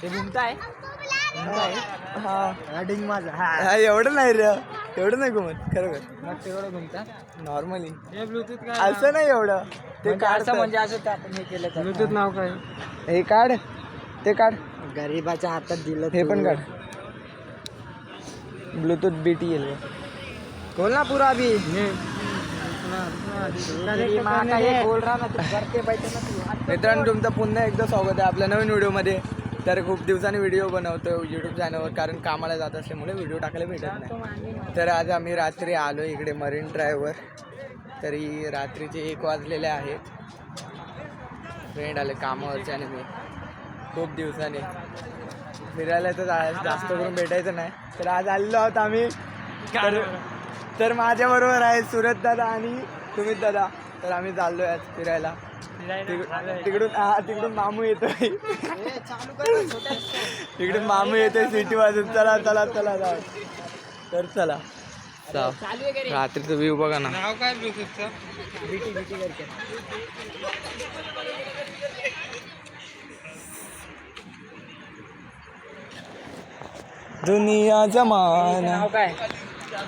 ते घुमताय हा डिंग माझा हा एवढं नाही रे एवढं नाही घुमत खरोखर मग तेवढं घुमता नॉर्मली हे ब्लूटूथ काय असं नाही एवढं ते काढता काढ म्हणजे असं ते आपण हे केलं ब्लूटूथ नाव काय हे काढ ते काढ गरीबाच्या हातात दिलं हे पण काढ ब्लूटूथ बीटी येईल खोल ना पुरा भी बोल रहा ना तू करते बैठे ना तू मित्रांनो तुमचं पुन्हा एकदा स्वागत आहे आपल्या नवीन व्हिडिओमध्ये तर खूप दिवसांनी व्हिडिओ बनवतो यूट्यूब चॅनलवर कारण कामाला जात असल्यामुळे व्हिडिओ टाकायला भेटत नाही तर आज आम्ही रात्री आलो इकडे मरीन ड्राईव्हवर तरी रात्रीचे 1 वाजलेले आहेत फ्रेंड आले कामावरचे आणि मी खूप दिवसांनी फिरायला तर जास्त करून भेटायचं नाही तर आज आलेलो आहोत आम्ही तर माझ्याबरोबर आहे सुरत दादा आणि सुमित दादा तर आम्ही चाललो आज फिरायला तिकडून मामू येतोय तिकडून मामू येतोय सिटी वाजून चला चला चला जाऊ तर चला रात्रीचं व्ह्यू बघा ना नाव काय ब्लूटूथचं बीटी करते दुनिया जमाना नाव काय